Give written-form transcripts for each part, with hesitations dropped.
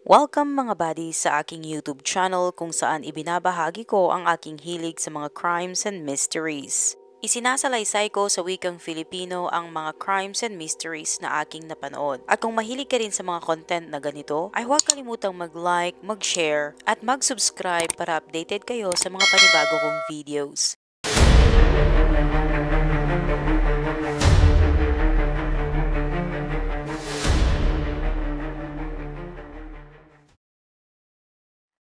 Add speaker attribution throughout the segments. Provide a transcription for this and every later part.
Speaker 1: Welcome mga buddies sa aking YouTube channel kung saan ibinabahagi ko ang aking hilig sa mga crimes and mysteries. Isinasalaysay ko sa wikang Filipino ang mga crimes and mysteries na aking napanood. At kung mahilig ka rin sa mga content na ganito, ay huwag kalimutang mag-like, mag-share, at mag-subscribe para updated kayo sa mga panibago kong videos.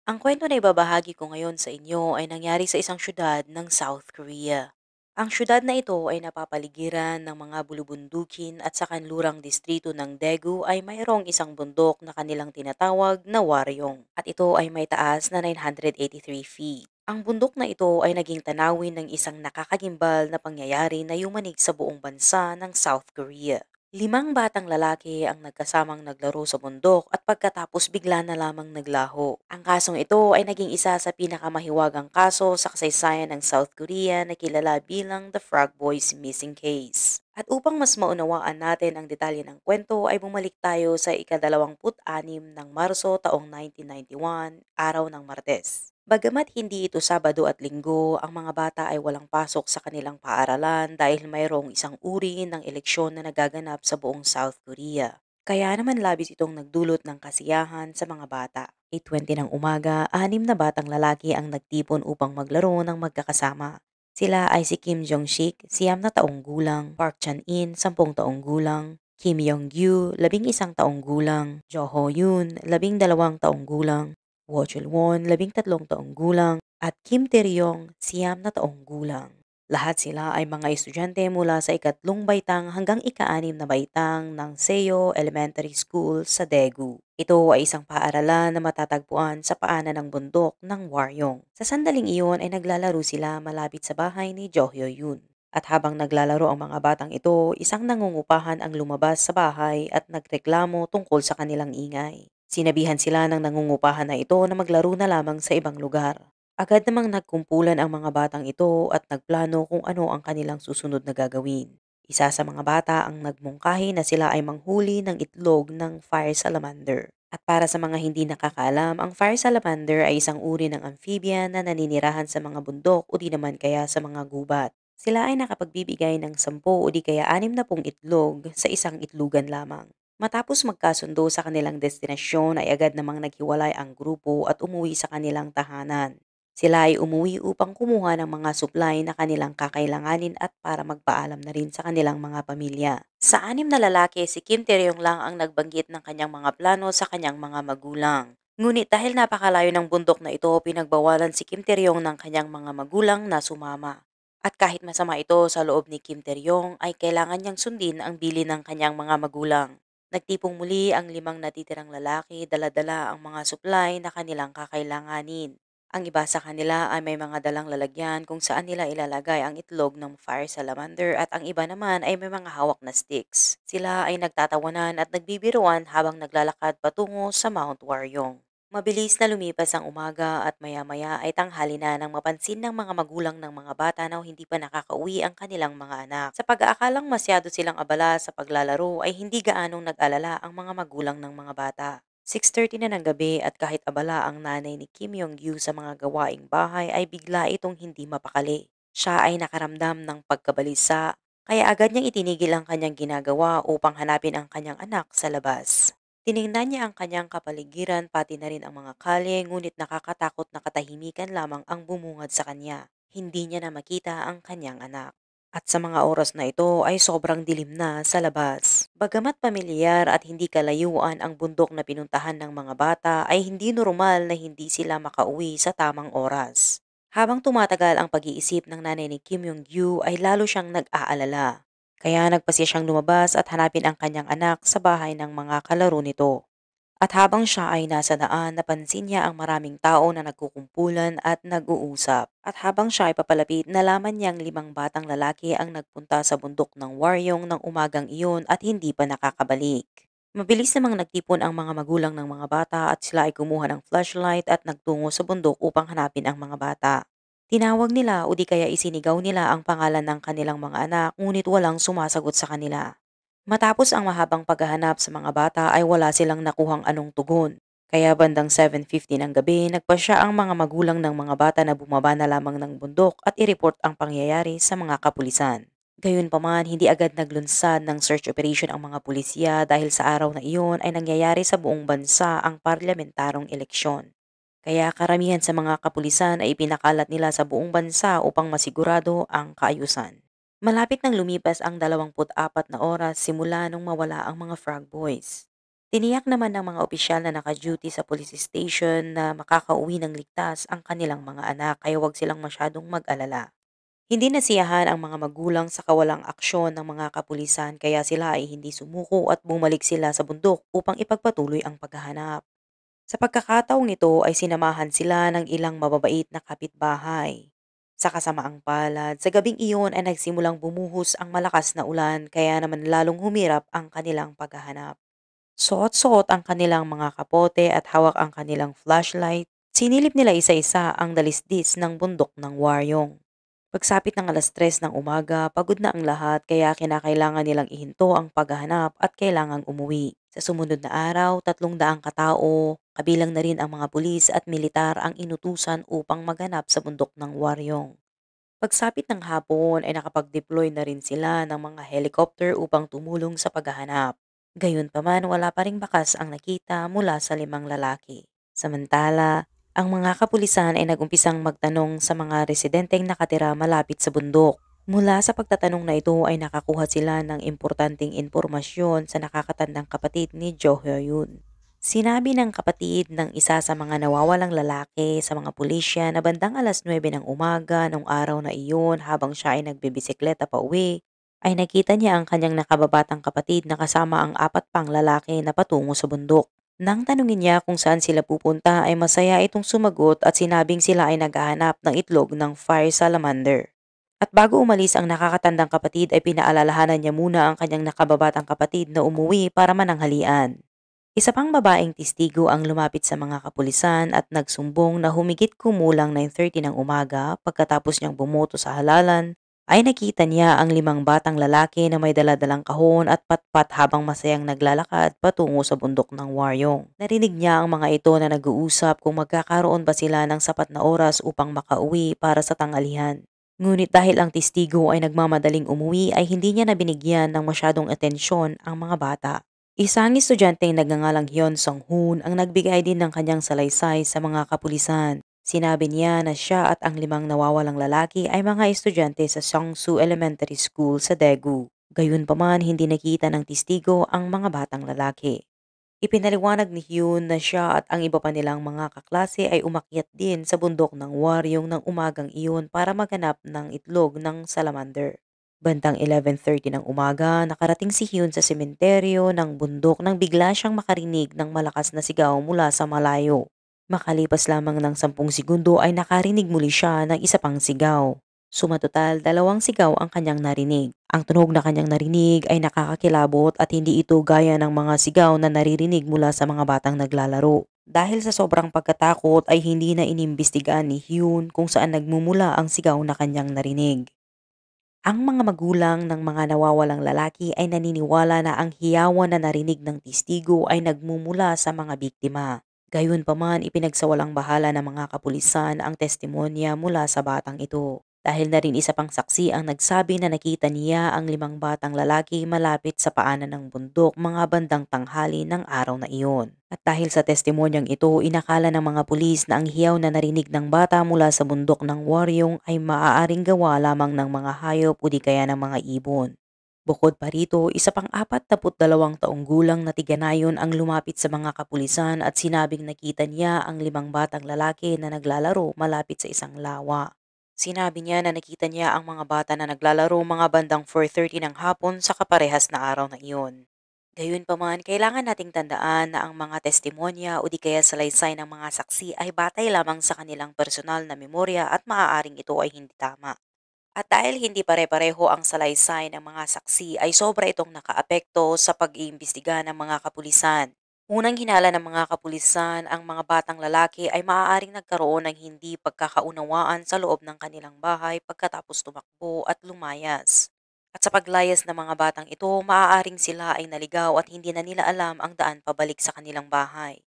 Speaker 1: Ang kwento na ibabahagi ko ngayon sa inyo ay nangyari sa isang syudad ng South Korea. Ang syudad na ito ay napapaligiran ng mga bulubundukin at sa kanlurang distrito ng Daegu ay mayroong isang bundok na kanilang tinatawag na Waryong at ito ay may taas na 983 feet. Ang bundok na ito ay naging tanawin ng isang nakakagimbal na pangyayari na yumanig sa buong bansa ng South Korea. 5 batang lalaki ang nagkasamang naglaro sa bundok at pagkatapos bigla na lamang naglaho. Ang kasong ito ay naging isa sa pinakamahiwagang kaso sa kasaysayan ng South Korea na kilala bilang The Frog Boys Missing Case. At upang mas maunawaan natin ang detalye ng kwento ay bumalik tayo sa ika-26 ng Marso taong 1991, araw ng Martes. Bagamat hindi ito Sabado at Linggo, ang mga bata ay walang pasok sa kanilang paaralan dahil mayroong isang uri ng eleksyon na nagaganap sa buong South Korea. Kaya naman labis itong nagdulot ng kasiyahan sa mga bata. 8:20 ng umaga, 6 na batang lalaki ang nagtipon upang maglaro ng magkakasama. Sila ay si Kim Jong-sik, 9 na taong gulang, Park Chan-in, 10 taong gulang, Kim Yong-gyu, 11 taong gulang, Jo Ho-yoon, 12 taong gulang, Wo Chul-won, 13 taong gulang, at Kim Tae-ryong, 9 na taong gulang. Lahat sila ay mga estudyante mula sa ikatlong baitang hanggang ika-6 na baitang ng Seo Elementary School sa Daegu. Ito ay isang paaralan na matatagpuan sa paanan ng bundok ng Waryong. Sa sandaling iyon ay naglalaro sila malapit sa bahay ni Jo Hyo-yoon. At habang naglalaro ang mga batang ito, isang nangungupahan ang lumabas sa bahay at nagreklamo tungkol sa kanilang ingay. Sinabihan sila ng nangungupahan na ito na maglaro na lamang sa ibang lugar. Agad namang nagkumpulan ang mga batang ito at nagplano kung ano ang kanilang susunod na gagawin. Isa sa mga bata ang nagmungkahi na sila ay manghuli ng itlog ng fire salamander. At para sa mga hindi nakakaalam, ang fire salamander ay isang uri ng amphibian na naninirahan sa mga bundok o di naman kaya sa mga gubat. Sila ay nakapagbibigay ng 10 o di kaya 60 itlog sa isang itlugan lamang. Matapos magkasundo sa kanilang destinasyon ay agad namang naghiwalay ang grupo at umuwi sa kanilang tahanan. Sila ay umuwi upang kumuha ng mga supply na kanilang kakailanganin at para magpaalam na rin sa kanilang mga pamilya. Sa 6 na lalaki, si Kim Tae-ryong lang ang nagbanggit ng kanyang mga plano sa kanyang mga magulang. Ngunit dahil napakalayo ng bundok na ito, pinagbawalan si Kim Tae-ryong ng kanyang mga magulang na sumama. At kahit masama ito sa loob ni Kim Tae-ryong ay kailangan niyang sundin ang bilin ng kanyang mga magulang. Nagtipong muli ang 5 natitirang lalaki, dala-dala ang mga supply na kanilang kakailanganin. Ang iba sa kanila ay may mga dalang lalagyan kung saan nila ilalagay ang itlog ng fire salamander at ang iba naman ay may mga hawak na sticks. Sila ay nagtatawanan at nagbibiruan habang naglalakad patungo sa Mount Waryong. Mabilis na lumipas ang umaga at maya-maya ay tanghali na nang mapansin ng mga magulang ng mga bata na hindi pa nakakauwi ang kanilang mga anak. Sa pag-aakalang masyado silang abala sa paglalaro ay hindi gaanong nag-alala ang mga magulang ng mga bata. 6:30 na ng gabi at kahit abala ang nanay ni Kim Yong-gyu sa mga gawaing bahay ay bigla itong hindi mapakali. Siya ay nakaramdam ng pagkabalisa kaya agad niyang itinigil ang kanyang ginagawa upang hanapin ang kanyang anak sa labas. Tiningnan niya ang kanyang kapaligiran pati na rin ang mga kalye ngunit nakakatakot na katahimikan lamang ang bumungad sa kanya. Hindi niya na makita ang kanyang anak. At sa mga oras na ito ay sobrang dilim na sa labas. Bagamat pamilyar at hindi kalayuan ang bundok na pinuntahan ng mga bata ay hindi normal na hindi sila makauwi sa tamang oras. Habang tumatagal ang pag-iisip ng nanay ni Kim Yong-gyu ay lalo siyang nag-aalala. Kaya nagpasya siyang lumabas at hanapin ang kanyang anak sa bahay ng mga kalaro nito. At habang siya ay nasa daan, napansin niya ang maraming tao na nagkukumpulan at nag-uusap. At habang siya ay papalapit, nalaman niyang 5 batang lalaki ang nagpunta sa bundok ng Waryong ng umagang iyon at hindi pa nakakabalik. Mabilis namang nagtipon ang mga magulang ng mga bata at sila ay kumuha ng flashlight at nagtungo sa bundok upang hanapin ang mga bata. Tinawag nila o di kaya isinigaw nila ang pangalan ng kanilang mga anak ngunit walang sumasagot sa kanila. Matapos ang mahabang paghahanap sa mga bata ay wala silang nakuhang anong tugon. Kaya bandang 7:50 ng gabi, nagpasya ang mga magulang ng mga bata na bumaba na lamang ng bundok at i-report ang pangyayari sa mga kapulisan. Gayunpaman, hindi agad naglunsad ng search operation ang mga pulisya dahil sa araw na iyon ay nangyayari sa buong bansa ang parlamentarong eleksyon. Kaya karamihan sa mga kapulisan ay ipinakalat nila sa buong bansa upang masigurado ang kaayusan. Malapit nang lumipas ang 24 na oras simula nung mawala ang mga Frog Boys. Tiniyak naman ng mga opisyal na naka-duty sa police station na makakauwi ng ligtas ang kanilang mga anak kaya huwag silang masyadong mag-alala. Hindi nasiyahan ang mga magulang sa kawalang aksyon ng mga kapulisan kaya sila ay hindi sumuko at bumalik sila sa bundok upang ipagpatuloy ang paghahanap. Sa pagkakataong ito ay sinamahan sila ng ilang mababait na kapitbahay. Sa kasamaang palad, sa gabing iyon ay nagsimulang bumuhos ang malakas na ulan kaya naman lalong humirap ang kanilang paghahanap. Suot-suot ang kanilang mga kapote at hawak ang kanilang flashlight. Sinilip nila isa-isa ang dalisdis ng bundok ng Waryong. Pagsapit ng 3:00 ng umaga, pagod na ang lahat kaya kinakailangan nilang ihinto ang paghahanap at kailangang umuwi. Sa sumunod na araw, 300 katao, kabilang na rin ang mga pulis at militar ang inutusan upang maghanap sa bundok ng Waryong. Pagsapit ng hapon ay nakapag-deploy na rin sila ng mga helicopter upang tumulong sa paghahanap. Gayunpaman, wala pa ring bakas ang nakita mula sa 5 lalaki. Samantala, ang mga kapulisan ay nagumpisang magtanong sa mga residenteng nakatira malapit sa bundok. Mula sa pagtatanong na ito ay nakakuha sila ng importanteng impormasyon sa nakakatandang kapatid ni Jo Hyun. Sinabi ng kapatid ng isa sa mga nawawalang lalaki sa mga pulisya na bandang 9:00 ng umaga nung araw na iyon habang siya ay nagbibisikleta pa uwi, ay nakita niya ang kanyang nakababatang kapatid na kasama ang 4 pang lalaki na patungo sa bundok. Nang tanungin niya kung saan sila pupunta ay masaya itong sumagot at sinabing sila ay naghahanap ng itlog ng fire salamander. At bago umalis ang nakakatandang kapatid ay pinaalalahanan niya muna ang kanyang nakababatang kapatid na umuwi para mananghalian. Isa pang babaeng testigo ang lumapit sa mga kapulisan at nagsumbong na humigit kumulang 9:30 ng umaga pagkatapos niyang bumoto sa halalan ay nakita niya ang 5 batang lalaki na may daladalang kahon at patpat habang masayang naglalakad patungo sa bundok ng Waryong. Narinig niya ang mga ito na nag-uusap kung magkakaroon ba sila ng sapat na oras upang makauwi para sa tanghalihan. Ngunit dahil ang testigo ay nagmamadaling umuwi ay hindi niya nabinigyan ng masyadong atensyon ang mga bata. Isang estudyanteng nagngangalang Hyun Sung-hoon ang nagbigay din ng kanyang salaysay sa mga kapulisan. Sinabi niya na siya at ang 5 nawawalang lalaki ay mga estudyante sa Songsu Elementary School sa Daegu. Gayunpaman, hindi nakita ng testigo ang mga batang lalaki. Ipinaliwanag ni Hyun na siya at ang iba pa nilang mga kaklase ay umakyat din sa bundok ng Waryong ng umagang iyon para maghanap ng itlog ng salamander. Bandang 11:30 ng umaga, nakarating si Hyun sa sementeryo ng bundok nang bigla siyang makarinig ng malakas na sigaw mula sa malayo. Makalipas lamang ng 10 segundo ay nakarinig muli siya ng isa pang sigaw. Sumatotal, 2 sigaw ang kanyang narinig. Ang tunog na kanyang narinig ay nakakakilabot at hindi ito gaya ng mga sigaw na naririnig mula sa mga batang naglalaro. Dahil sa sobrang pagkatakot ay hindi na inimbestigahan ni Hyun kung saan nagmumula ang sigaw na kanyang narinig. Ang mga magulang ng mga nawawalang lalaki ay naniniwala na ang hiyawan na narinig ng testigo ay nagmumula sa mga biktima. Gayunpaman, ipinagsawalang bahala ng mga kapulisan ang testimonya mula sa batang ito. Dahil na rin isa pang saksi ang nagsabi na nakita niya ang 5 batang lalaki malapit sa paanan ng bundok mga bandang tanghali ng araw na iyon. At dahil sa testimonyang ito, inakala ng mga pulis na ang hiyaw na narinig ng bata mula sa bundok ng Waryong ay maaaring gawa lamang ng mga hayop o di kaya ng mga ibon. Bukod pa rito, isa pang 42 taong gulang na tiganayon ang lumapit sa mga kapulisan at sinabing nakita niya ang 5 batang lalaki na naglalaro malapit sa isang lawa. Sinabi niya na nakita niya ang mga bata na naglalaro mga bandang 4:30 ng hapon sa kaparehas na araw na iyon. Gayunpaman, kailangan nating tandaan na ang mga testimonya o di kaya salaysay ng mga saksi ay batay lamang sa kanilang personal na memorya at maaaring ito ay hindi tama. At dahil hindi pare-pareho ang salaysay ng mga saksi ay sobra itong nakaapekto sa pag-iimbestiga ng mga kapulisan. Unang hinala ng mga kapulisan, ang mga batang lalaki ay maaaring nagkaroon ng hindi pagkakaunawaan sa loob ng kanilang bahay pagkatapos tumakbo at lumayas. At sa paglayas ng mga batang ito, maaaring sila ay naligaw at hindi na nila alam ang daan pabalik sa kanilang bahay.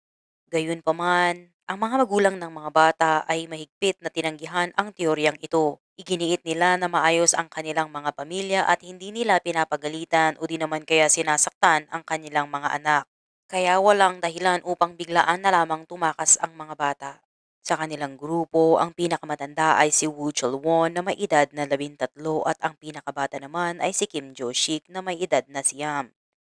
Speaker 1: Gayunpaman, ang mga magulang ng mga bata ay mahigpit na tinanggihan ang teoryang ito. Iginiit nila na maayos ang kanilang mga pamilya at hindi nila pinapagalitan o di naman kaya sinasaktan ang kanilang mga anak. Kaya walang dahilan upang biglaan na lamang tumakas ang mga bata. Sa kanilang grupo, ang pinakamatanda ay si Woo Chol-won na may edad na 13 at ang pinakabata naman ay si Kim Jo-shik na may edad na siyam.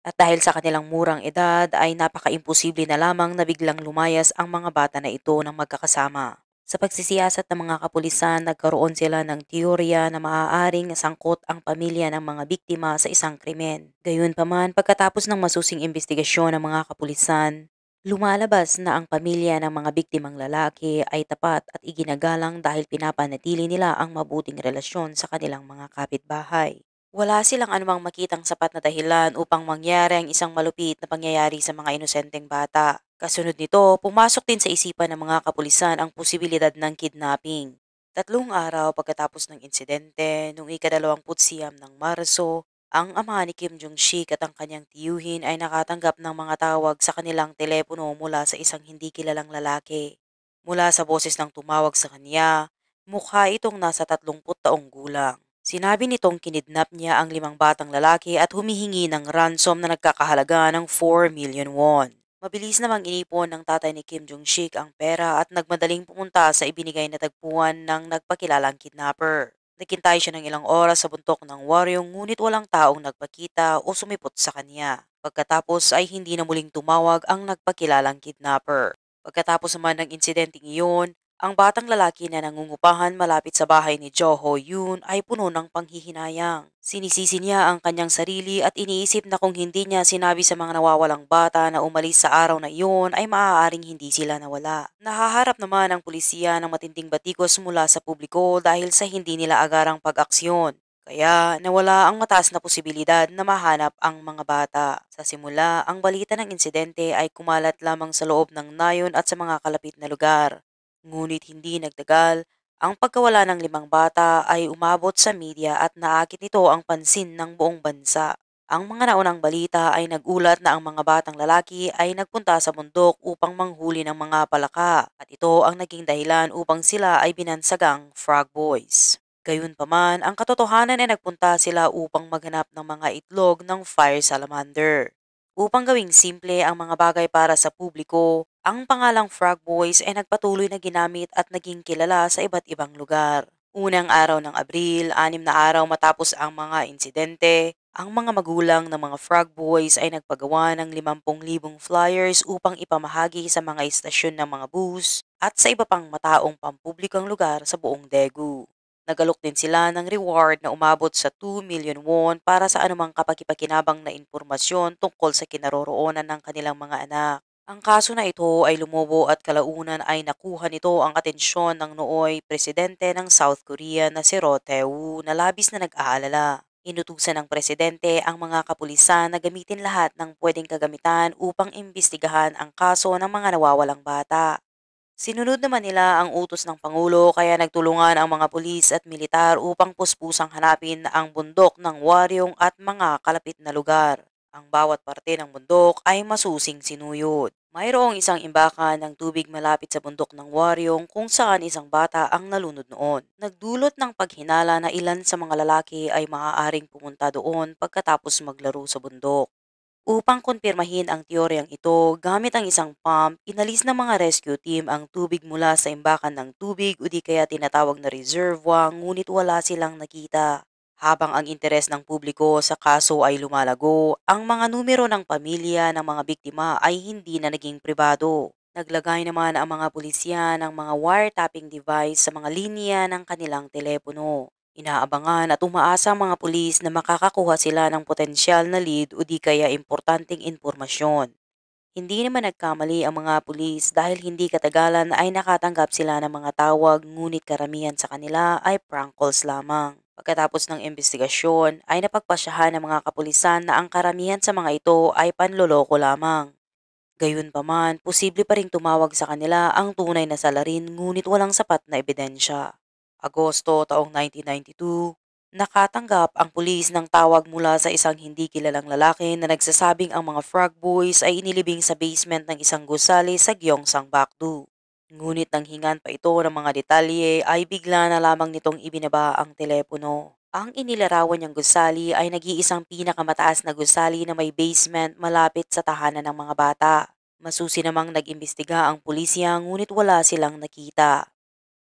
Speaker 1: At dahil sa kanilang murang edad ay napaka-imposible na lamang na biglang lumayas ang mga bata na ito ng magkakasama. Sa pagsisiyasat ng mga kapulisan, nagkaroon sila ng teorya na maaaring sangkot ang pamilya ng mga biktima sa isang krimen. Gayunpaman, pagkatapos ng masusing investigasyon ng mga kapulisan, lumalabas na ang pamilya ng mga biktimang lalaki ay tapat at iginagalang dahil pinapanatili nila ang mabuting relasyon sa kanilang mga kapitbahay. Wala silang anumang makitang sapat na dahilan upang mangyari ang isang malupit na pangyayari sa mga inosenteng bata. Kasunod nito, pumasok din sa isipan ng mga kapulisan ang posibilidad ng kidnapping. 3 araw pagkatapos ng insidente, noong ika-29 ng Marso, ang ama ni Kim Jong-shik at ang kanyang tiyuhin ay nakatanggap ng mga tawag sa kanilang telepono mula sa isang hindi kilalang lalaki. Mula sa boses ng tumawag sa kanya, mukha itong nasa 30 taong gulang. Sinabi nitong kinidnap niya ang 5 batang lalaki at humihingi ng ransom na nagkakahalaga ng 4 million won. Mabilis namang inipon ng tatay ni Kim Jong-shik ang pera at nagmadaling pumunta sa ibinigay na tagpuan ng nagpakilalang kidnapper. Naghintay siya ng ilang oras sa bundok ng waryong ngunit walang taong nagpakita o sumipot sa kanya. Pagkatapos ay hindi na muling tumawag ang nagpakilalang kidnapper. Pagkatapos naman ng insidenteng iyon, ang batang lalaki na nangungupahan malapit sa bahay ni Jo Ho Yoon ay puno ng panghihinayang. Sinisisi niya ang kanyang sarili at iniisip na kung hindi niya sinabi sa mga nawawalang bata na umalis sa araw na iyon ay maaaring hindi sila nawala. Nahaharap naman ang pulisya ng matinding batikos mula sa publiko dahil sa hindi nila agarang pag-aksyon. Kaya nawala ang mataas na posibilidad na mahanap ang mga bata. Sa simula, ang balita ng insidente ay kumalat lamang sa loob ng nayon at sa mga kalapit na lugar. Ngunit hindi nagtagal, ang pagkawala ng 5 bata ay umabot sa media at naakit nito ang pansin ng buong bansa. Ang mga naunang balita ay nagulat na ang mga batang lalaki ay nagpunta sa bundok upang manghuli ng mga palaka at ito ang naging dahilan upang sila ay binansagang Frog Boys. Gayunpaman, ang katotohanan ay nagpunta sila upang maghanap ng mga itlog ng fire salamander. Upang gawing simple ang mga bagay para sa publiko, ang pangalang Frog Boys ay nagpatuloy na ginamit at naging kilala sa iba't ibang lugar. Unang araw ng Abril, 6 na araw matapos ang mga insidente, ang mga magulang ng mga Frog Boys ay nagpagawa ng 50,000 flyers upang ipamahagi sa mga istasyon ng mga bus at sa iba pang mataong pampublikong lugar sa buong Daegu. Nagalok din sila ng reward na umabot sa 2 million won para sa anumang kapakipakinabang na impormasyon tungkol sa kinaroroonan ng kanilang mga anak. Ang kaso na ito ay lumobo at kalaunan ay nakuha nito ang atensyon ng nooy presidente ng South Korea na si Roh Tae-woo na labis na nag-aalala. Inutusan ng presidente ang mga kapulisan na gamitin lahat ng pwedeng kagamitan upang imbestigahan ang kaso ng mga nawawalang bata. Sinunod naman nila ang utos ng Pangulo kaya nagtulungan ang mga pulis at militar upang puspusang hanapin ang bundok ng waryong at mga kalapit na lugar. Ang bawat parte ng bundok ay masusing sinuyod. Mayroong isang imbakan ng tubig malapit sa bundok ng waryong kung saan isang bata ang nalunod noon. Nagdulot ng paghinala na ilan sa mga lalaki ay maaaring pumunta doon pagkatapos maglaro sa bundok. Upang kumpirmahin ang teoryang ito, gamit ang isang pump, inalis ng mga rescue team ang tubig mula sa imbakan ng tubig o di kaya tinatawag na reservoir ngunit wala silang nakita. Habang ang interes ng publiko sa kaso ay lumalago, ang mga numero ng pamilya ng mga biktima ay hindi na naging pribado. Naglagay naman ang mga pulisya ng mga wiretapping device sa mga linya ng kanilang telepono. Inaabangan at umaasa ang mga pulis na makakakuha sila ng potensyal na lead o di kaya importanteng impormasyon. Hindi naman nagkamali ang mga pulis dahil hindi katagalan ay nakatanggap sila ng mga tawag ngunit karamihan sa kanila ay prank calls lamang. Pagkatapos ng investigasyon ay napagpasyahan ng mga kapulisan na ang karamihan sa mga ito ay panloloko lamang. Gayunpaman, posible pa ring tumawag sa kanila ang tunay na salarin ngunit walang sapat na ebidensya. Agosto taong 1992, Nakatanggap ang pulis ng tawag mula sa isang hindi kilalang lalaki na nagsasabing ang mga Frog Boys ay inilibing sa basement ng isang gusali sa Gyeongsang Bakdu. Ngunit nang hingan pa ito ng mga detalye ay bigla na lamang nitong ibinaba ang telepono. Ang inilarawan niyang gusali ay nag-iisang pinakamataas na gusali na may basement malapit sa tahanan ng mga bata. Masusi namang nag-imbestiga ang pulisya ngunit wala silang nakita.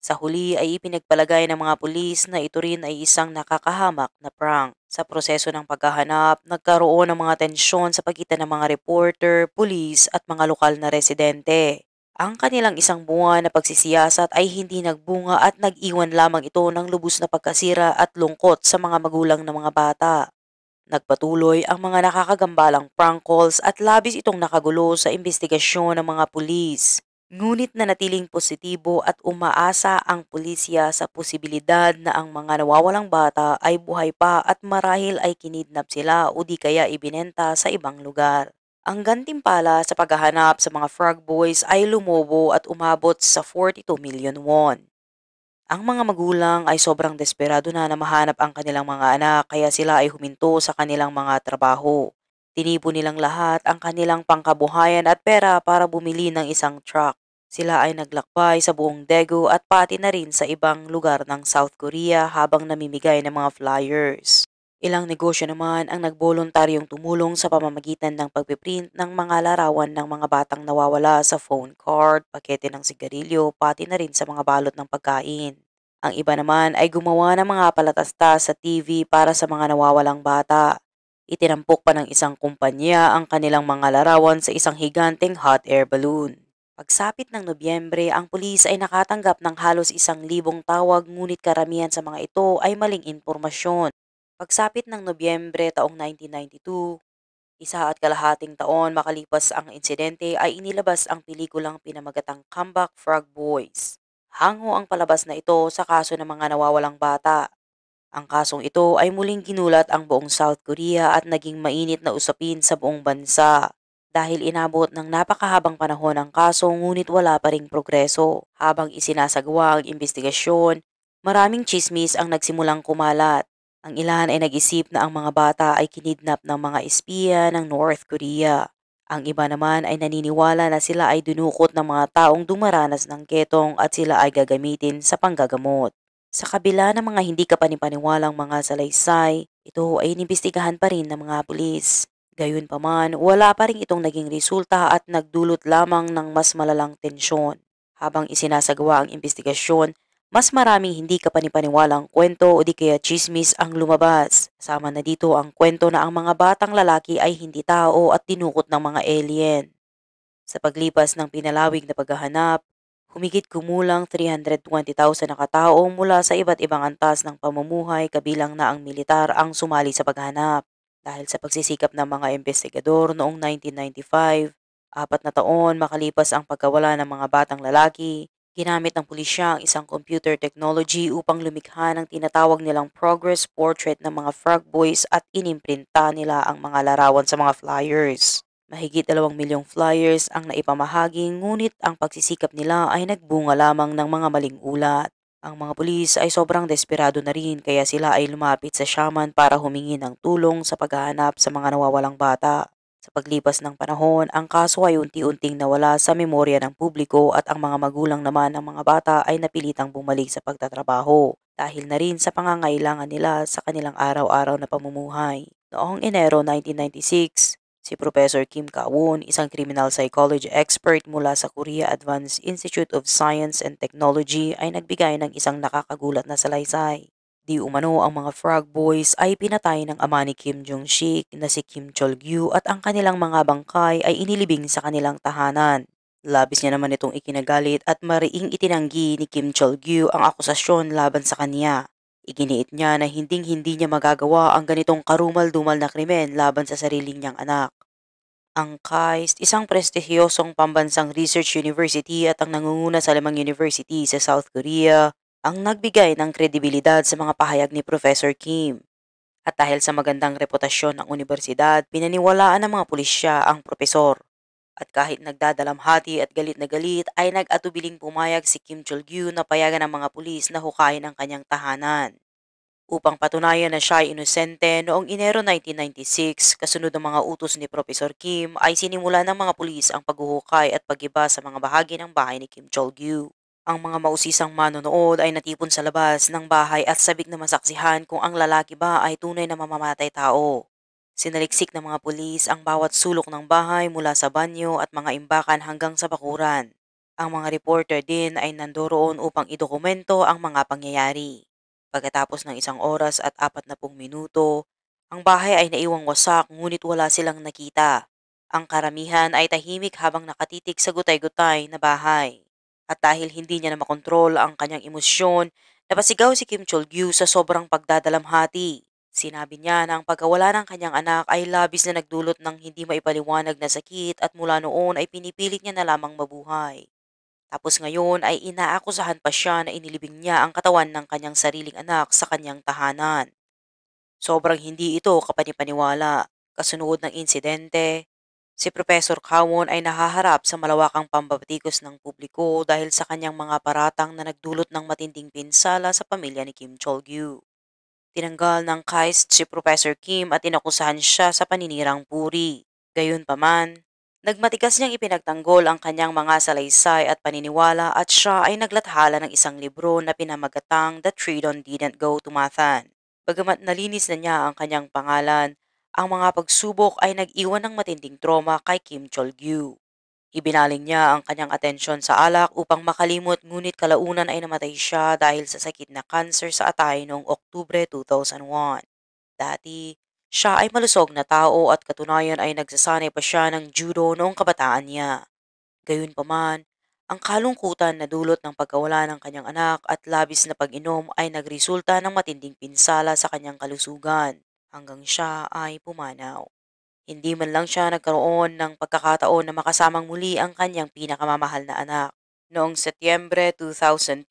Speaker 1: Sa huli ay ipinagpalagay ng mga pulis na ito rin ay isang nakakahamak na prank. Sa proseso ng paghahanap, nagkaroon ng mga tensyon sa pagitan ng mga reporter, pulis at mga lokal na residente. Ang kanilang isang buwan na pagsisiyasat ay hindi nagbunga at nag-iwan lamang ito ng lubos na pagkasira at lungkot sa mga magulang ng mga bata. Nagpatuloy ang mga nakakagambalang prank calls at labis itong nakagulo sa investigasyon ng mga pulis. Ngunit nanatiling positibo at umaasa ang pulisya sa posibilidad na ang mga nawawalang bata ay buhay pa at marahil ay kinidnap sila o di kaya ibinenta sa ibang lugar. Ang gantimpala sa paghahanap sa mga Frog Boys ay lumobo at umabot sa 42 million won. Ang mga magulang ay sobrang desperado na na mahanap ang kanilang mga anak kaya sila ay huminto sa kanilang mga trabaho. Tinipon nilang lahat ang kanilang pangkabuhayan at pera para bumili ng isang truck. Sila ay naglakbay sa buong Daegu at pati na rin sa ibang lugar ng South Korea habang namimigay ng mga flyers. Ilang negosyo naman ang nagboluntaryong tumulong sa pamamagitan ng pagpiprint ng mga larawan ng mga batang nawawala sa phone card, pakete ng sigarilyo, pati na rin sa mga balot ng pagkain. Ang iba naman ay gumawa ng mga palatastas sa TV para sa mga nawawalang bata. Itinampok pa ng isang kumpanya ang kanilang mga larawan sa isang higanteng hot air balloon. Pagsapit ng Nobyembre, ang pulis ay nakatanggap ng halos 1,000 tawag ngunit karamihan sa mga ito ay maling impormasyon. Pagsapit ng Nobyembre taong 1992, isa at kalahating taon makalipas ang insidente ay inilabas ang pelikulang pinamagatang Comeback Frog Boys. Hango ang palabas na ito sa kaso ng mga nawawalang bata. Ang kasong ito ay muling ginulat ang buong South Korea at naging mainit na usapin sa buong bansa. Dahil inabot ng napakahabang panahon ang kaso ngunit wala pa ring progreso. Habang isinasagawa ang investigasyon, maraming chismis ang nagsimulang kumalat. Ang ilan ay nag-isip na ang mga bata ay kinidnap ng mga espiya ng North Korea. Ang iba naman ay naniniwala na sila ay dinukot ng mga taong dumaranas ng ketong at sila ay gagamitin sa panggagamot. Sa kabila ng mga hindi kapanipaniwalang mga salaysay, ito ay inimbestigahan pa rin ng mga pulis. Gayunpaman, wala pa rin itong naging resulta at nagdulot lamang ng mas malalang tensyon. Habang isinasagawa ang investigasyon, mas maraming hindi kapanipaniwalang kwento o di kaya chismis ang lumabas. Kasama na dito ang kwento na ang mga batang lalaki ay hindi tao at tinukot ng mga alien. Sa paglipas ng pinalawig na paghahanap, humigit kumulang 320,000 na katao mula sa iba't ibang antas ng pamumuhay kabilang na ang militar ang sumali sa paghahanap. Dahil sa pagsisikap ng mga investigador noong 1995, 4 na taon makalipas ang pagkawala ng mga batang lalaki, ginamit ng pulisya ang isang computer technology upang lumikha ng tinatawag nilang progress portrait ng mga Frog Boys at inimprinta nila ang mga larawan sa mga flyers. Mahigit 2 milyong flyers ang naipamahagi ngunit ang pagsisikap nila ay nagbunga lamang ng mga maling ulat. Ang mga pulis ay sobrang desperado na rin kaya sila ay lumapit sa shaman para humingi ng tulong sa paghahanap sa mga nawawalang bata. Sa paglipas ng panahon, ang kaso ay unti-unting nawala sa memorya ng publiko at ang mga magulang naman ng mga bata ay napilitang bumalik sa pagtatrabaho dahil na rin sa pangangailangan nila sa kanilang araw-araw na pamumuhay. Noong Enero 1996, si Professor Kim Ka-won, isang criminal psychology expert mula sa Korea Advanced Institute of Science and Technology ay nagbigay ng isang nakakagulat na salaysay. Di umano ang mga Frog Boys ay pinatay ng ama ni Kim Jong-sik na si Kim Chol-gyu at ang kanilang mga bangkay ay inilibing sa kanilang tahanan. Labis niya naman itong ikinagalit at mariing itinanggi ni Kim Chol-gyu ang akusasyon laban sa kanya. Iginiit niya na hinding-hindi niya magagawa ang ganitong karumal-dumal na krimen laban sa sariling niyang anak. Ang KAIST, isang prestihiyosong pambansang research university at ang nangunguna sa 5 university sa South Korea, ang nagbigay ng kredibilidad sa mga pahayag ni Professor Kim. At dahil sa magandang reputasyon ng universidad, pinaniwalaan ng mga pulisya ang propesor. At kahit nagdadalamhati at galit na galit, ay nag-atubiling pumayag si Kim Chol-gyu na payagan ng mga pulis na hukayin ang kanyang tahanan. Upang patunayan na siya ay inosente noong Enero 1996, kasunod ng mga utos ni Professor Kim, ay sinimula ng mga pulis ang paghuhukay at pag-iba sa mga bahagi ng bahay ni Kim Chol-gyu. Ang mga mausisang manonood ay natipon sa labas ng bahay at sabik na masaksihan kung ang lalaki ba ay tunay na mamamatay tao. Sinaliksik ng mga pulis ang bawat sulok ng bahay mula sa banyo at mga imbakan hanggang sa bakuran. Ang mga reporter din ay nandoroon upang idokumento ang mga pangyayari. Pagkatapos ng 1 oras at 40 minuto, ang bahay ay naiwang wasak ngunit wala silang nakita. Ang karamihan ay tahimik habang nakatitig sa gutay-gutay na bahay. At dahil hindi niya na makontrol ang kanyang emosyon, napasigaw si Kim Chol-gyu sa sobrang pagdadalamhati. Sinabi niya na ang pagkawala ng kanyang anak ay labis na nagdulot ng hindi maipaliwanag na sakit at mula noon ay pinipilit niya na lamang mabuhay. Tapos ngayon ay inaakusahan pa siya na inilibing niya ang katawan ng kanyang sariling anak sa kanyang tahanan. Sobrang hindi ito kapanipaniwala. Kasunod ng insidente, si Professor Kawon ay nahaharap sa malawakang pambabatikos ng publiko dahil sa kanyang mga paratang na nagdulot ng matinding pinsala sa pamilya ni Kim Chol-gyu. Tinanggal ng KAIST si Professor Kim at inakusahan siya sa paninirang puri. Gayunpaman, nagmatigas niyang ipinagtanggol ang kanyang mga salaysay at paniniwala at siya ay naglathala ng isang libro na pinamagatang The Tridon Didn't Go to Mathan. Bagamat nalinis na niya ang kanyang pangalan, ang mga pagsubok ay nag-iwan ng matinding trauma kay Kim Chol-gyu. Ibinaling niya ang kanyang atensyon sa alak upang makalimot ngunit kalaunan ay namatay siya dahil sa sakit na cancer sa atay noong Oktubre 2001. Dati, siya ay malusog na tao at katunayan ay nagsasanay pa siya ng judo noong kabataan niya. Gayunpaman, ang kalungkutan na dulot ng pagkawala ng kanyang anak at labis na pag-inom ay nagresulta ng matinding pinsala sa kanyang kalusugan hanggang siya ay pumanaw. Hindi man lang siya nagkaroon ng pagkakataon na makasamang muli ang kanyang pinakamamahal na anak. Noong Setyembre 2002,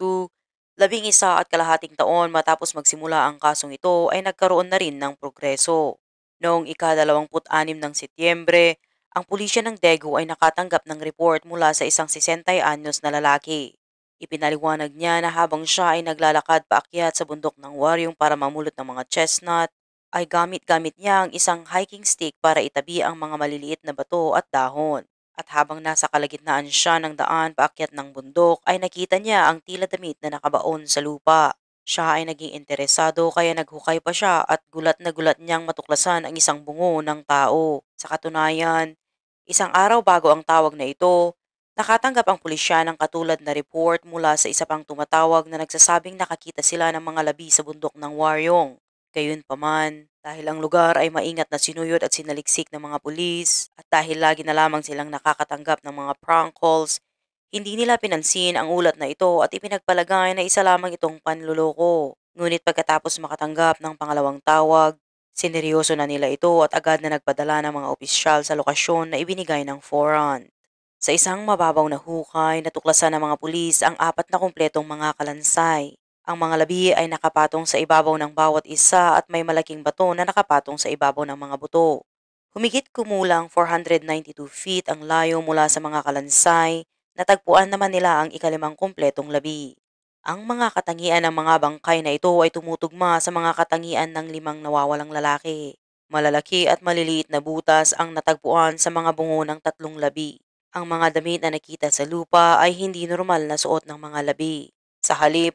Speaker 1: 11 at kalahating taon matapos magsimula ang kasong ito ay nagkaroon na rin ng progreso. Noong ika-26 ng Setyembre, ang pulisya ng Daegu ay nakatanggap ng report mula sa isang 60 anyos na lalaki. Ipinaliwanag niya na habang siya ay naglalakad paakyat sa bundok ng waryong para mamulot ng mga chestnut, ay gamit-gamit niya ang isang hiking stick para itabi ang mga maliliit na bato at dahon. At habang nasa kalagitnaan siya ng daan paakyat ng bundok ay nakita niya ang tila damit na nakabaon sa lupa. Siya ay naging interesado kaya naghukay pa siya at gulat na gulat niyang matuklasan ang isang bungo ng tao. Sa katunayan, isang araw bago ang tawag na ito, nakatanggap ang pulisya ng katulad na report mula sa isa pang tumatawag na nagsasabing nakakita sila ng mga labi sa bundok ng Waryong. Gayunpaman, dahil ang lugar ay maingat na sinuyod at sinaliksik ng mga pulis at dahil lagi na lamang silang nakakatanggap ng mga prank calls, hindi nila pinansin ang ulat na ito at ipinagpalagay na isa lamang itong panluloko. Ngunit pagkatapos makatanggap ng pangalawang tawag, sineryoso na nila ito at agad na nagpadala ng mga opisyal sa lokasyon na ibinigay ng foreign. Sa isang mababaw na hukay, natuklasan ng mga pulis ang 4 na kumpletong mga kalansay. Ang mga labi ay nakapatong sa ibabaw ng bawat isa at may malaking bato na nakapatong sa ibabaw ng mga buto. Humigit kumulang 492 feet ang layo mula sa mga kalansay, natagpuan naman nila ang ika-5 kumpletong labi. Ang mga katangian ng mga bangkay na ito ay tumutugma sa mga katangian ng 5 nawawalang lalaki. Malalaki at maliliit na butas ang natagpuan sa mga bungo ng 3 labi. Ang mga damit na nakita sa lupa ay hindi normal na suot ng mga labi. Sa halip,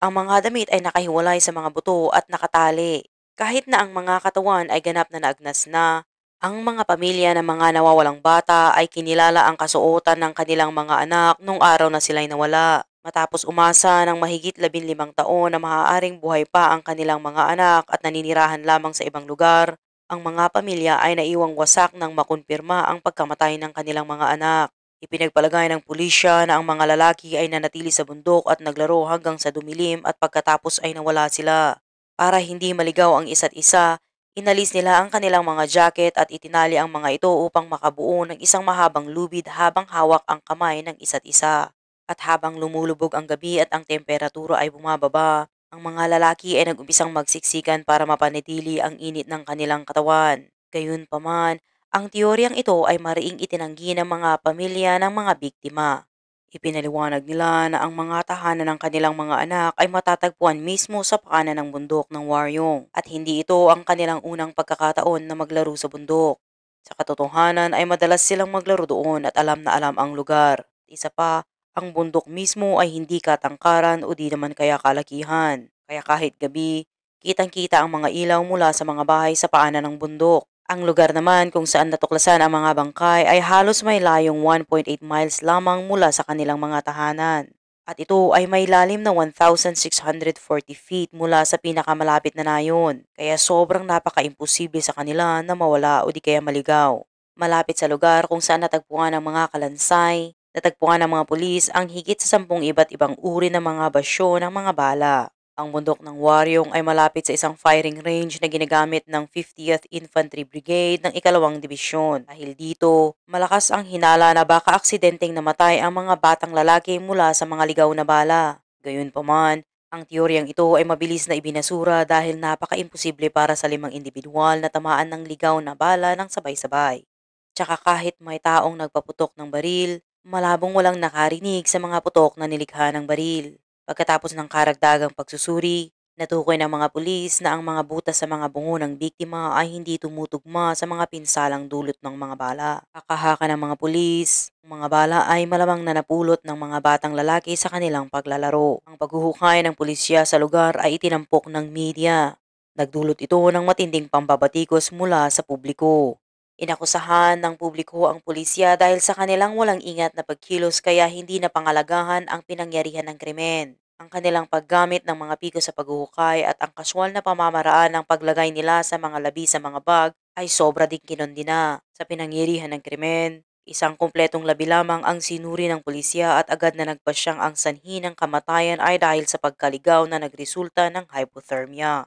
Speaker 1: ang mga damit ay nakahiwalay sa mga buto at nakatali. Kahit na ang mga katawan ay ganap na naagnas na, ang mga pamilya ng mga nawawalang bata ay kinilala ang kasuotan ng kanilang mga anak nung araw na sila'y nawala. Matapos umasa ng mahigit 15 taon na maaaring buhay pa ang kanilang mga anak at naninirahan lamang sa ibang lugar, ang mga pamilya ay naiwang wasak nang makumpirma ang pagkamatay ng kanilang mga anak. Ipinagpalagay ng pulisya na ang mga lalaki ay nanatili sa bundok at naglaro hanggang sa dumilim at pagkatapos ay nawala sila. Para hindi maligaw ang isa't isa, inalis nila ang kanilang mga jacket at itinali ang mga ito upang makabuo ng isang mahabang lubid habang hawak ang kamay ng isa't isa. At habang lumulubog ang gabi at ang temperatura ay bumababa, ang mga lalaki ay nag-umpisang magsiksikan para mapanatili ang init ng kanilang katawan. Gayunpaman, ang teoryang ito ay mariing itinanggi ng mga pamilya ng mga biktima. Ipinaliwanag nila na ang mga tahanan ng kanilang mga anak ay matatagpuan mismo sa pakanan ng bundok ng Waryong at hindi ito ang kanilang unang pagkakataon na maglaro sa bundok. Sa katotohanan ay madalas silang maglaro doon at alam na alam ang lugar. Isa pa, ang bundok mismo ay hindi katangkaran o di naman kaya kalakihan. Kaya kahit gabi, kitang-kita ang mga ilaw mula sa mga bahay sa paanan ng bundok. Ang lugar naman kung saan natuklasan ang mga bangkay ay halos may layong 1.8 miles lamang mula sa kanilang mga tahanan. At ito ay may lalim na 1,640 feet mula sa pinakamalapit na nayon, kaya sobrang napaka-imposible sa kanila na mawala o di kaya maligaw. Malapit sa lugar kung saan natagpuan ang mga kalansay, natagpuan ng mga pulis ang higit sa 10 iba't ibang uri ng mga basyo ng mga bala. Ang bundok ng Waryong ay malapit sa isang firing range na ginagamit ng 50th Infantry Brigade ng ikalawang dibisyon. Dahil dito, malakas ang hinala na baka aksidenteng namatay ang mga batang lalaki mula sa mga ligaw na bala. Gayunpaman, ang teoryang ito ay mabilis na ibinasura dahil napaka-imposible para sa 5 individual na tamaan ng ligaw na bala ng sabay-sabay. Tsaka kahit may taong nagpaputok ng baril, malabong walang nakarinig sa mga putok na nilikha ng baril. Pagkatapos ng karagdagang pagsusuri, natukoy ng mga pulis na ang mga butas sa mga bungo ng biktima ay hindi tumutugma sa mga pinsalang dulot ng mga bala. Kakahaka ng mga pulis, ang mga bala ay malamang na napulot ng mga batang lalaki sa kanilang paglalaro. Ang paghuhukay ng pulisya sa lugar ay itinampok ng media. Nagdulot ito ng matinding pambabatikos mula sa publiko. Inakusahan ng publiko ang pulisya dahil sa kanilang walang ingat na pagkilos kaya hindi napangalagahan ang pinangyarihan ng krimen. Ang kanilang paggamit ng mga piko sa paghuhukay at ang kaswal na pamamaraan ng paglagay nila sa mga labi sa mga bag ay sobra ding kinondina. Sa pinangyarihan ng krimen, isang kumpletong labi lamang ang sinuri ng pulisya at agad na nagpasyang ang sanhi ng kamatayan ay dahil sa pagkaligaw na nagresulta ng hypothermia.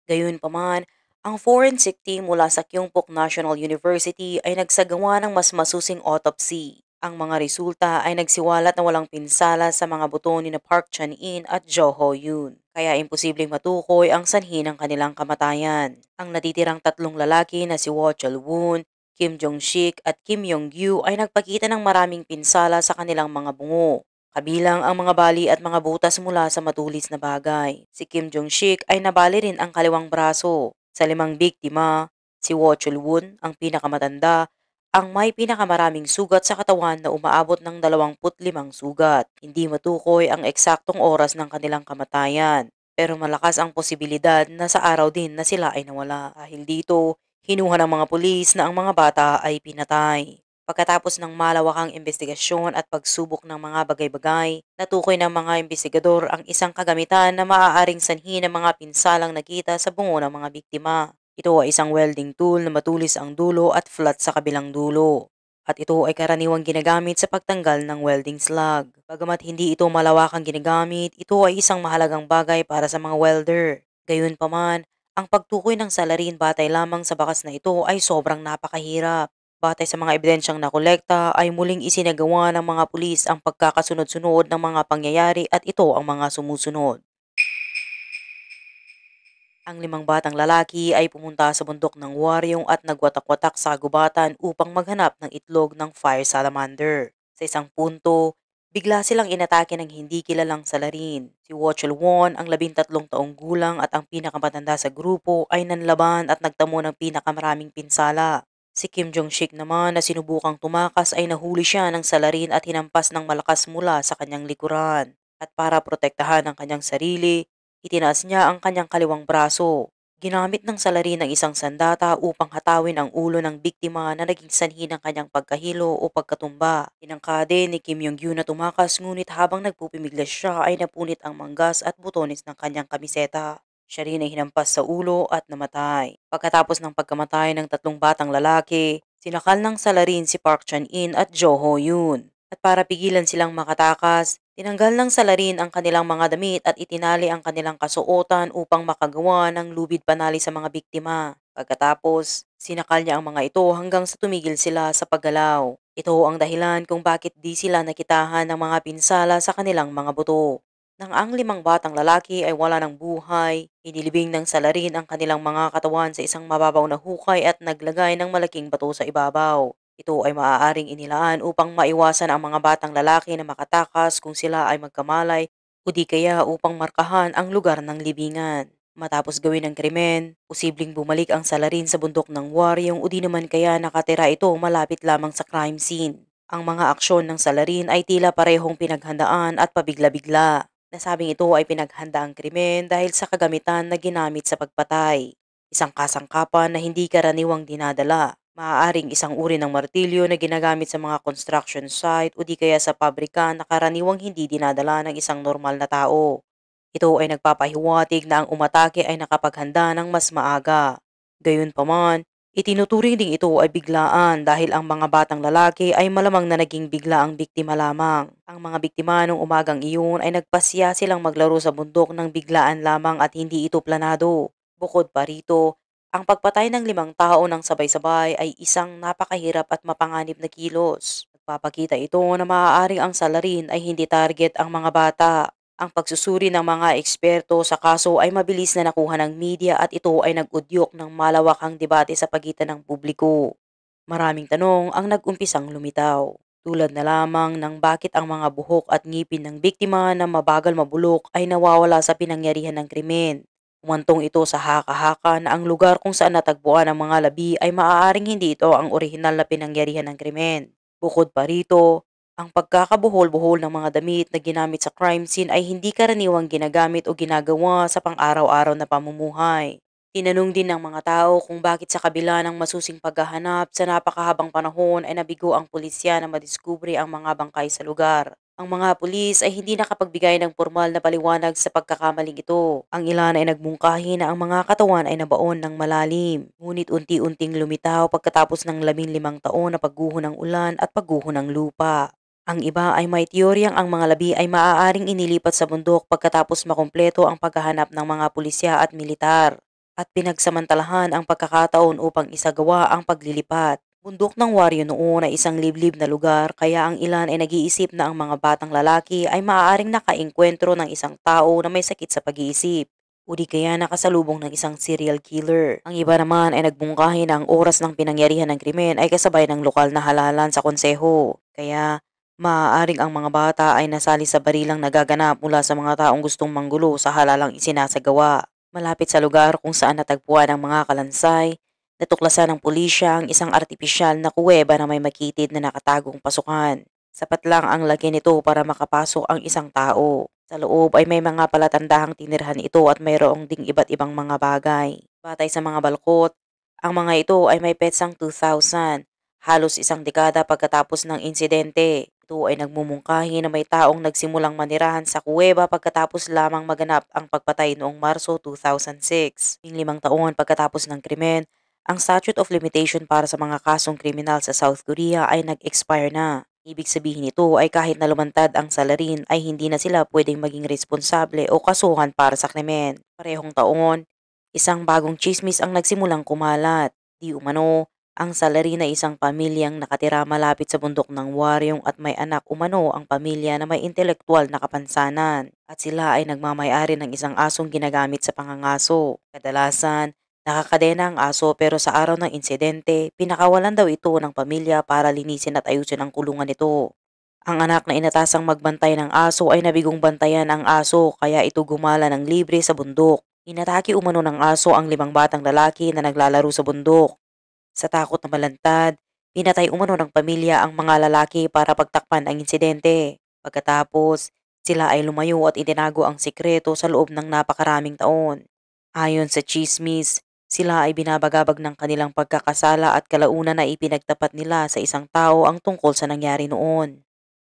Speaker 1: Gayunpaman, ang forensic team mula sa Kyungpook National University ay nagsagawa ng mas masusing autopsy. Ang mga resulta ay nagsiwalat na walang pinsala sa mga buto ni na Park Chan-in at Jo Ho-yoon, kaya imposibleng matukoy ang sanhi ng kanilang kamatayan. Ang natitirang tatlong lalaki na si Wo Chul-woon, Kim Jong-sik at Kim Yong-gyu ay nagpakita ng maraming pinsala sa kanilang mga bungo. Kabilang ang mga bali at mga butas mula sa matulis na bagay. Si Kim Jong-sik ay nabali rin ang kaliwang braso. Sa 5 biktima, si Wo Chul-woon, ang pinakamatanda, ang may pinakamaraming sugat sa katawan na umaabot ng 25 sugat. Hindi matukoy ang eksaktong oras ng kanilang kamatayan, pero malakas ang posibilidad na sa araw din na sila ay nawala. Dahil dito, hinuha ng mga pulis na ang mga bata ay pinatay. Pagkatapos ng malawakang investigasyon at pagsubok ng mga bagay-bagay, natukoy ng mga investigador ang isang kagamitan na maaaring sanhi ng mga pinsalang nakita sa bungo ng mga biktima. Ito ay isang welding tool na matulis ang dulo at flat sa kabilang dulo. At ito ay karaniwang ginagamit sa pagtanggal ng welding slug. Bagamat hindi ito malawakang ginagamit, ito ay isang mahalagang bagay para sa mga welder. Gayunpaman, ang pagtukoy ng salarin batay lamang sa bakas na ito ay sobrang napakahirap. Batay sa mga ebidensyang nakolekta ay muling isinagawa ng mga pulis ang pagkakasunod-sunod ng mga pangyayari at ito ang mga sumusunod. Ang 5 batang lalaki ay pumunta sa bundok ng Waryong at nagwatak-watak sa gubatan upang maghanap ng itlog ng fire salamander. Sa isang punto, bigla silang inatake ng hindi kilalang salarin. Si Wo Chul-won, ang 13 taong gulang at ang pinakamatanda sa grupo ay nanlaban at nagtamo ng pinakamaraming pinsala. Si Kim Jong-sik naman na sinubukang tumakas ay nahuli siya ng salarin at hinampas ng malakas mula sa kanyang likuran. At para protektahan ang kanyang sarili, itinaas niya ang kanyang kaliwang braso. Ginamit ng salarin ng isang sandata upang hatawin ang ulo ng biktima na naging sanhi ng kanyang pagkahilo o pagkatumba. Tinangkade ni Kim Yong-gyu na tumakas ngunit habang nagpupumiglas siya ay napunit ang manggas at butones ng kanyang kamiseta. Siya rin ay hinampas sa ulo at namatay. Pagkatapos ng pagkamatay ng 3 batang lalaki, sinakal ng salarin si Park Chan-in at Jo Ho-yoon. At para pigilan silang makatakas, tinanggal ng salarin ang kanilang mga damit at itinali ang kanilang kasuotan upang makagawa ng lubid panali sa mga biktima. Pagkatapos, sinakal niya ang mga ito hanggang sa tumigil sila sa paggalaw. Ito ang dahilan kung bakit di sila nakitahan ng mga pinsala sa kanilang mga buto. Nang ang 5 batang lalaki ay wala ng buhay, inilibing ng salarin ang kanilang mga katawan sa isang mababaw na hukay at naglagay ng malaking bato sa ibabaw. Ito ay maaaring inilaan upang maiwasan ang mga batang lalaki na makatakas kung sila ay magkamalay o di kaya upang markahan ang lugar ng libingan. Matapos gawin ang krimen, posibleng bumalik ang salarin sa bundok ng waryong o di naman kaya nakatira ito malapit lamang sa crime scene. Ang mga aksyon ng salarin ay tila parehong pinaghandaan at pabigla-bigla. Nasabing ito ay pinaghanda ang krimen dahil sa kagamitan na ginamit sa pagpatay. Isang kasangkapan na hindi karaniwang dinadala. Maaaring isang uri ng martilyo na ginagamit sa mga construction site o di kaya sa pabrika na karaniwang hindi dinadala ng isang normal na tao. Ito ay nagpapahiwatig na ang umatake ay nakapaghanda ng mas maaga. Gayunpaman, itinuturing ding ito ay biglaan dahil ang mga batang lalaki ay malamang na naging biglaang biktima lamang. Ang mga biktima nung umagang iyon ay nagpasya silang maglaro sa bundok ng biglaan lamang at hindi ito planado. Bukod pa rito, ang pagpatay ng 5 tao ng sabay-sabay ay isang napakahirap at mapanganib na kilos. Nagpapakita ito na maaaring ang salarin ay hindi target ang mga bata. Ang pagsusuri ng mga eksperto sa kaso ay mabilis na nakuha ng media at ito ay nag-udyok ng malawakang debate sa pagitan ng publiko. Maraming tanong ang nag-umpisang lumitaw, tulad na lamang ng bakit ang mga buhok at ngipin ng biktima na mabagal mabulok ay nawawala sa pinangyarihan ng krimen. Umantong ito sa haka-haka na ang lugar kung saan natagpuan ang mga labi ay maaaring hindi ito ang orihinal na pinangyarihan ng krimen. Bukod pa rito, ang pagkakabuhol-buhol ng mga damit na ginamit sa crime scene ay hindi karaniwang ginagamit o ginagawa sa pang-araw-araw na pamumuhay. Tinanong din ng mga tao kung bakit sa kabila ng masusing paghahanap sa napakahabang panahon ay nabigo ang pulisya na madiskubre ang mga bangkay sa lugar. Ang mga pulis ay hindi nakapagbigay ng formal na paliwanag sa pagkakamaling ito. Ang ilan ay nagmungkahi na ang mga katawan ay nabaon ng malalim. Ngunit unti-unting lumitaw pagkatapos ng 15 taon na pagguho ng ulan at pagguho ng lupa. Ang iba ay may teoryang ang mga labi ay maaaring inilipat sa bundok pagkatapos makumpleto ang paghahanap ng mga pulisya at militar at pinagsamantalahan ang pagkakataon upang isagawa ang paglilipat. Bundok ng Waryo noon ay isang liblib na lugar kaya ang ilan ay nag-iisip na ang mga batang lalaki ay maaaring nakaengkwentro ng isang tao na may sakit sa pag-iisip o di kaya nakasalubong ng isang serial killer. Ang iba naman ay nagbungkahi na ang oras ng pinangyarihan ng krimen ay kasabay ng lokal na halalan sa konseho. Kaya maaaring ang mga bata ay nasali sa barilang nagaganap mula sa mga taong gustong manggulo sa halalang isinasagawa. Malapit sa lugar kung saan natagpuan ang mga kalansay, natuklasan ng pulisya ang isang artipisyal na kuweba na may makitid na nakatagong pasukan. Sapat lang ang laki nito para makapasok ang isang tao. Sa loob ay may mga palatandahang tinirhan ito at mayroong ding iba't ibang mga bagay. Batay sa mga balkot, ang mga ito ay may petsang 2000, halos isang dekada pagkatapos ng insidente. Ito ay nagmumungkahi na may taong nagsimulang manirahan sa kuweba pagkatapos lamang maganap ang pagpatay noong Marso 2006. 5 taon pagkatapos ng krimen, ang statute of limitation para sa mga kasong kriminal sa South Korea ay nag-expire na. Ibig sabihin nito ay kahit na lumantad ang salarin ay hindi na sila pwedeng maging responsable o kasuhan para sa krimen. Parehong taon, isang bagong chismis ang nagsimulang kumalat. Di umano, ang salarin na isang pamilyang nakatira malapit sa bundok ng Waryong at may anak umano ang pamilya na may intelektual na kapansanan at sila ay nagmamayari ng isang asong ginagamit sa pangangaso. Kadalasan, nakakadena ang aso pero sa araw ng insidente, pinakawalan daw ito ng pamilya para linisin at ayusin ang kulungan nito. Ang anak na inatasang magbantay ng aso ay nabigong bantayan ang aso kaya ito gumala ng libre sa bundok. Inatake umano ng aso ang 5 batang lalaki na naglalaro sa bundok. Sa takot na malantad, pinatay umano ng pamilya ang mga lalaki para pagtakpan ang insidente. Pagkatapos, sila ay lumayo at itinago ang sikreto sa loob ng napakaraming taon. Ayon sa chismis, sila ay binabagabag ng kanilang pagkakasala at kalaunan na ipinagtapat nila sa isang tao ang tungkol sa nangyari noon.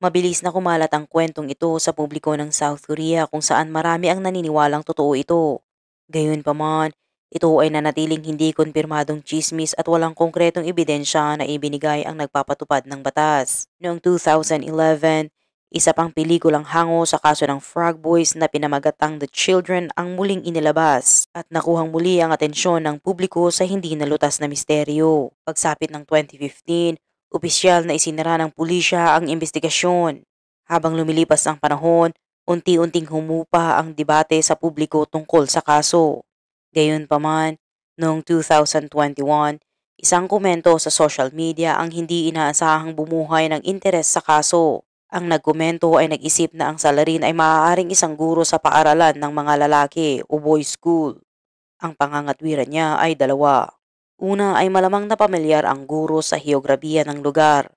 Speaker 1: Mabilis na kumalat ang kwentong ito sa publiko ng South Korea kung saan marami ang naniniwalang totoo ito. Gayunpaman, ito ay nanatiling hindi kumpirmadong chismis at walang konkretong ebidensya na ibinigay ang nagpapatupad ng batas. Noong 2011, isa pang pelikulang hango sa kaso ng Frog Boys na pinamagatang The Children ang muling inilabas at nakuhang muli ang atensyon ng publiko sa hindi nalutas na misteryo. Pagsapit ng 2015, opisyal na isinara ng pulisya ang investigasyon. Habang lumilipas ang panahon, unti-unting humupa ang debate sa publiko tungkol sa kaso. Gayunpaman, noong 2021, Isang komento sa social media ang hindi inaasahang bumuhay ng interes sa kaso. Ang nagkomento ay nag-isip na ang salarin ay maaaring isang guro sa paaralan ng mga lalaki o boys school. Ang pangangatwiran niya ay dalawa. Una ay malamang na pamilyar ang guro sa heograpiya ng lugar.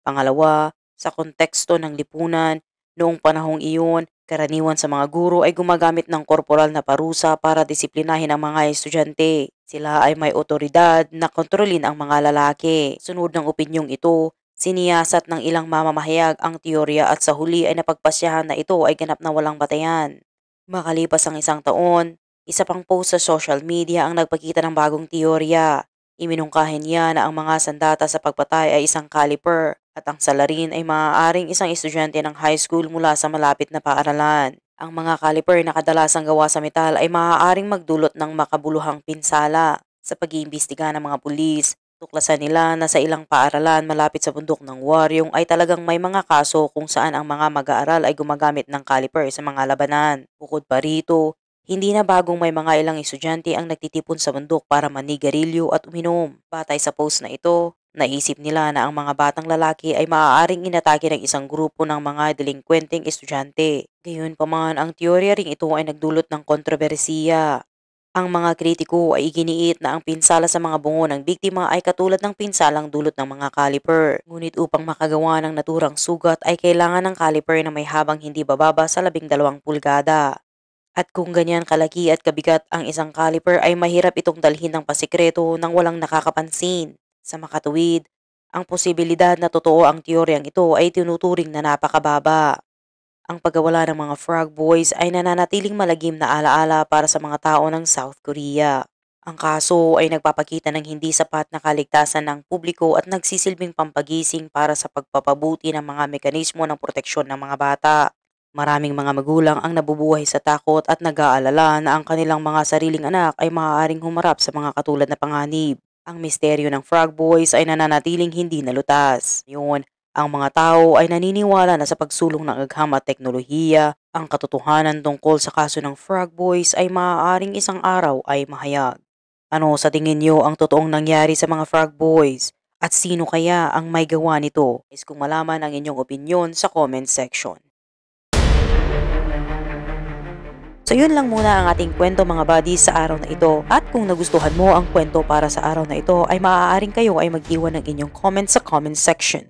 Speaker 1: Pangalawa, sa konteksto ng lipunan, noong panahong iyon, karaniwan sa mga guro ay gumagamit ng korporal na parusa para disiplinahin ang mga estudyante. Sila ay may otoridad na kontrolin ang mga lalaki. Sunod ng opinyong ito, siniyasat ng ilang mamamahayag ang teorya at sa huli ay napagpasyahan na ito ay ganap na walang batayan. Makalipas ang isang taon, isa pang post sa social media ang nagpakita ng bagong teorya. Iminungkahin niya na ang mga sandata sa pagpatay ay isang caliper at ang salarin ay maaaring isang estudyante ng high school mula sa malapit na paaralan. Ang mga caliper na kadalasang gawa sa metal ay maaaring magdulot ng makabuluhang pinsala. Sa pag-iimbestiga ng mga pulis, tuklasan nila na sa ilang paaralan malapit sa bundok ng Waryong ay talagang may mga kaso kung saan ang mga mag-aaral ay gumagamit ng caliper sa mga labanan. Bukod pa rito, hindi na bagong may mga ilang estudyante ang nagtitipon sa bundok para manigarilyo at uminom. Batay sa post na ito, naisip nila na ang mga batang lalaki ay maaaring inatake ng isang grupo ng mga delinkwenteng estudyante. Gayunpaman, ang teorya ring ito ay nagdulot ng kontrobersiya. Ang mga kritiko ay iginiit na ang pinsala sa mga bungo ng biktima ay katulad ng pinsalang dulot ng mga caliper. Ngunit upang makagawa ng naturang sugat ay kailangan ng caliper na may habang hindi bababa sa 12 pulgada. At kung ganyan kalaki at kabigat ang isang caliper ay mahirap itong dalhin ng pasikreto nang walang nakakapansin. Sa makatuwid, ang posibilidad na totoo ang teoryang ito ay tinuturing na napakababa. Ang pagkawala ng mga Frog Boys ay nananatiling malagim na alaala para sa mga tao ng South Korea. Ang kaso ay nagpapakita ng hindi sapat na kaligtasan ng publiko at nagsisilbing pampagising para sa pagpapabuti ng mga mekanismo ng proteksyon ng mga bata. Maraming mga magulang ang nabubuhay sa takot at nag-aalala na ang kanilang mga sariling anak ay maaaring humarap sa mga katulad na panganib. Ang misteryo ng Frog Boys ay nananatiling hindi nalutas. Yun, ang mga tao ay naniniwala na sa pagsulong ng agham at teknolohiya, ang katotohanan tungkol sa kaso ng Frog Boys ay maaaring isang araw ay mahayag. Ano sa tingin niyo ang totoong nangyari sa mga Frog Boys? At sino kaya ang may gawa nito? Is kung malaman ang inyong opinyon sa comment section. So yun lang muna ang ating kwento mga buddies sa araw na ito. At kung nagustuhan mo ang kwento para sa araw na ito ay maaaring kayo ay mag-iwan ng inyong comment sa comment section.